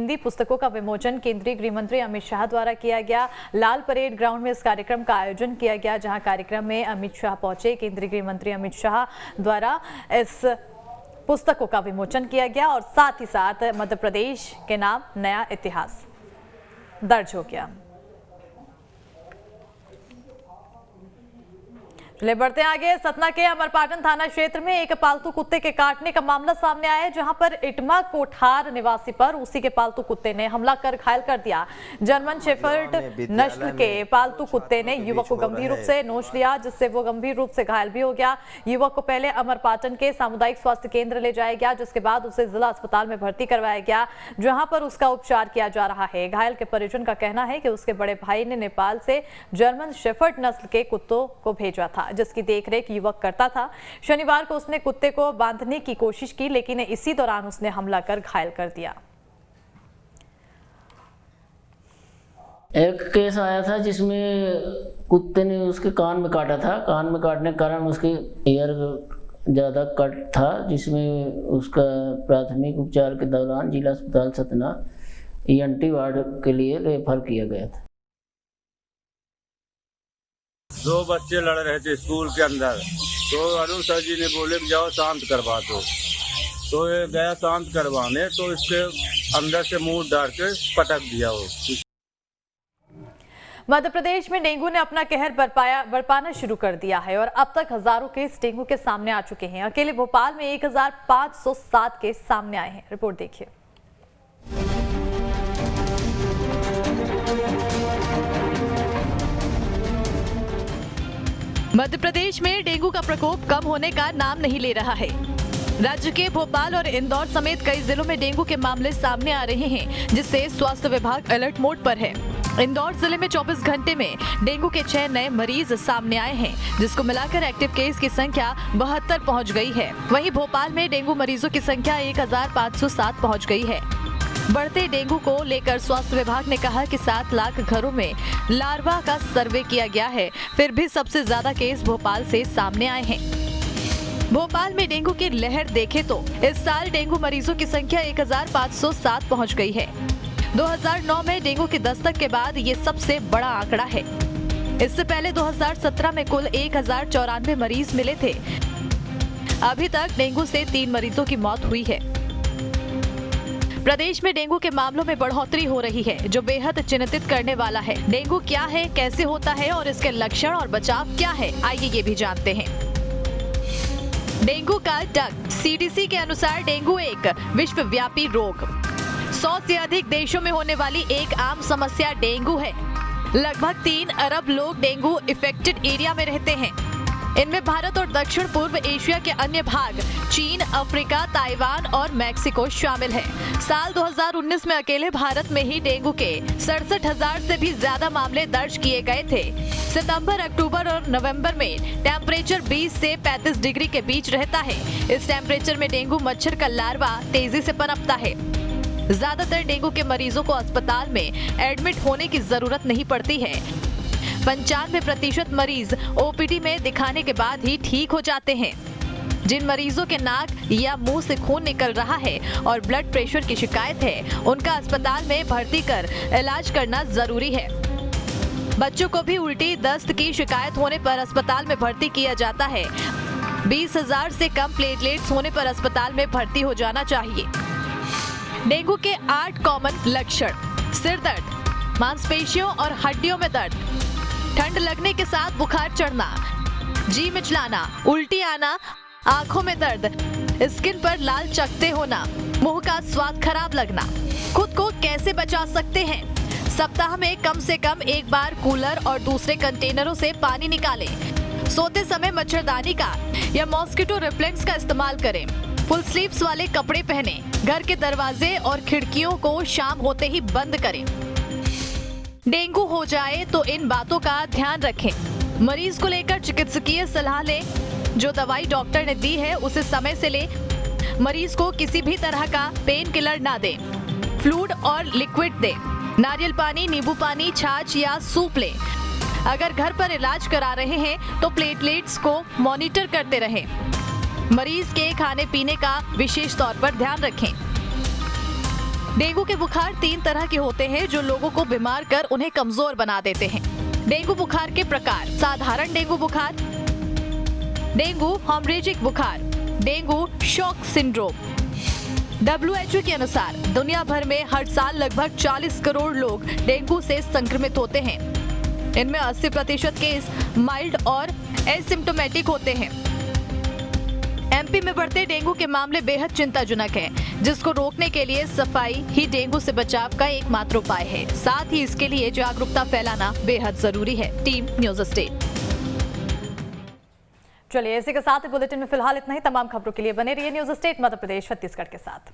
हिंदी पुस्तकों का विमोचन केंद्रीय गृह मंत्री अमित शाह द्वारा किया गया। लाल परेड ग्राउंड में इस कार्यक्रम का आयोजन किया गया, जहां कार्यक्रम में अमित शाह पहुंचे। केंद्रीय गृह मंत्री अमित शाह द्वारा इस पुस्तकों का विमोचन किया गया और साथ ही साथ मध्य प्रदेश के नाम नया इतिहास दर्ज हो गया। चलिए बढ़ते हैं आगे। सतना के अमरपाटन थाना क्षेत्र में एक पालतू कुत्ते के काटने का मामला सामने आया है, जहां पर इटमा कोठार निवासी पर उसी के पालतू कुत्ते ने हमला कर घायल कर दिया। जर्मन शेफर्ड नस्ल के पालतू कुत्ते ने युवक को गंभीर रूप से नोच लिया, जिससे वो गंभीर रूप से घायल भी हो गया। युवक को पहले अमरपाटन के सामुदायिक स्वास्थ्य केंद्र ले जाया गया, जिसके बाद उसे जिला अस्पताल में भर्ती करवाया गया, जहां पर उसका उपचार किया जा रहा है। घायल के परिजन का कहना है कि उसके बड़े भाई ने नेपाल से जर्मन शेफर्ड नस्ल के कुत्तों को भेजा था, जिसकी देखरेख युवक करता था। शनिवार को उसने कुत्ते को बांधने की कोशिश की, लेकिन इसी दौरान उसने हमला कर घायल कर दिया। एक केस आया था जिसमें कुत्ते ने उसके कान में काटा था। कान में काटने के कारण उसके ईयर ज़्यादा कट था, जिसमें उसका प्राथमिक उपचार के दौरान जिला अस्पताल सतना ENT वार्ड के लिए रेफर किया गया था। दो बच्चे लड़ रहे थे स्कूल के अंदर, तो अरुण सर जी ने बोले कि जाओ शांत करवा दो, तो ये गया शांत करवाने, तो इसके अंदर से मुंह डाल के पटक दिया वो। मध्य प्रदेश में डेंगू ने अपना कहर बरपाना शुरू कर दिया है और अब तक हजारों केस डेंगू के सामने आ चुके हैं। अकेले भोपाल में 1507 केस सामने आए हैं। रिपोर्ट देखिए। मध्य प्रदेश में डेंगू का प्रकोप कम होने का नाम नहीं ले रहा है। राज्य के भोपाल और इंदौर समेत कई जिलों में डेंगू के मामले सामने आ रहे हैं, जिससे स्वास्थ्य विभाग अलर्ट मोड पर है। इंदौर जिले में 24 घंटे में डेंगू के 6 नए मरीज सामने आए हैं, जिसको मिलाकर एक्टिव केस की संख्या 72 पहुंच गई है। वहीं भोपाल में डेंगू मरीजों की संख्या 1507 पहुंच गई है। बढ़ते डेंगू को लेकर स्वास्थ्य विभाग ने कहा कि 7 लाख घरों में लार्वा का सर्वे किया गया है, फिर भी सबसे ज्यादा केस भोपाल से सामने आए हैं। भोपाल में डेंगू की लहर देखें तो इस साल डेंगू मरीजों की संख्या 1507 पहुंच गई है। 2009 में डेंगू की दस्तक के बाद ये सबसे बड़ा आंकड़ा है। इससे पहले 2017 में कुल 1094 मरीज मिले थे। अभी तक डेंगू से 3 मरीजों की मौत हुई है। प्रदेश में डेंगू के मामलों में बढ़ोतरी हो रही है, जो बेहद चिंतित करने वाला है। डेंगू क्या है, कैसे होता है और इसके लक्षण और बचाव क्या है, आइए ये भी जानते हैं। डेंगू का डंक। CDC के अनुसार डेंगू एक विश्वव्यापी रोग, 100 से अधिक देशों में होने वाली एक आम समस्या डेंगू है। लगभग 3 अरब लोग डेंगू इफेक्टेड एरिया में रहते हैं। इनमें भारत और दक्षिण पूर्व एशिया के अन्य भाग, चीन, अफ्रीका, ताइवान और मैक्सिको शामिल है। साल 2019 में अकेले भारत में ही डेंगू के 67,000 से भी ज्यादा मामले दर्ज किए गए थे। सितंबर, अक्टूबर और नवंबर में टेम्परेचर 20 से 35 डिग्री के बीच रहता है। इस टेम्परेचर में डेंगू मच्छर का लार्वा तेजी से पनपता है। ज्यादातर डेंगू के मरीजों को अस्पताल में एडमिट होने की जरूरत नहीं पड़ती है। 95% मरीज OPD में दिखाने के बाद ही ठीक हो जाते हैं। जिन मरीजों के नाक या मुंह से खून निकल रहा है और ब्लड प्रेशर की शिकायत है, उनका अस्पताल में भर्ती कर इलाज करना जरूरी है। बच्चों को भी उल्टी, दस्त की शिकायत होने पर अस्पताल में भर्ती किया जाता है। 20,000 से कम प्लेटलेट्स होने पर अस्पताल में भर्ती हो जाना चाहिए। डेंगू के 8 कॉमन लक्षण: सिर दर्द, मांसपेशियों और हड्डियों में दर्द, ठंड लगने के साथ बुखार चढ़ना, जी मिचलाना, उल्टी आना, आंखों में दर्द, स्किन पर लाल चकत्ते होना, मुंह का स्वाद खराब लगना। खुद को कैसे बचा सकते हैं? सप्ताह में कम से कम एक बार कूलर और दूसरे कंटेनरों से पानी निकालें। सोते समय मच्छरदानी का या मॉस्किटो रिपेलेंट्स का इस्तेमाल करें। फुल स्लीव्स वाले कपड़े पहने। घर के दरवाजे और खिड़कियों को शाम होते ही बंद करें। डेंगू हो जाए तो इन बातों का ध्यान रखें। मरीज को लेकर चिकित्सकीय सलाह लें। जो दवाई डॉक्टर ने दी है उसे समय से लें। मरीज को किसी भी तरह का पेन किलर ना दें। फ्लूइड और लिक्विड दें। नारियल पानी, नींबू पानी, छाछ या सूप लें। अगर घर पर इलाज करा रहे हैं तो प्लेटलेट्स को मॉनिटर करते रहें। मरीज के खाने पीने का विशेष तौर पर ध्यान रखें। डेंगू के बुखार 3 तरह के होते हैं जो लोगों को बीमार कर उन्हें कमजोर बना देते हैं। डेंगू बुखार के प्रकार: साधारण डेंगू बुखार, डेंगू हेमोरेजिक बुखार, डेंगू शॉक सिंड्रोम। WHO के अनुसार दुनिया भर में हर साल लगभग 40 करोड़ लोग डेंगू से संक्रमित होते हैं। इनमें 80% केस माइल्ड और एसिम्प्टोमेटिक होते हैं। MP में बढ़ते डेंगू के मामले बेहद चिंताजनक हैं, जिसको रोकने के लिए सफाई ही डेंगू से बचाव का एकमात्र उपाय है। साथ ही इसके लिए जागरूकता फैलाना बेहद जरूरी है। Team news state. चलिए, इसी के साथ बुलेटिन में फिलहाल इतना ही। तमाम खबरों के लिए बने रहिए न्यूज़ स्टेट मध्य प्रदेश छत्तीसगढ़ के साथ।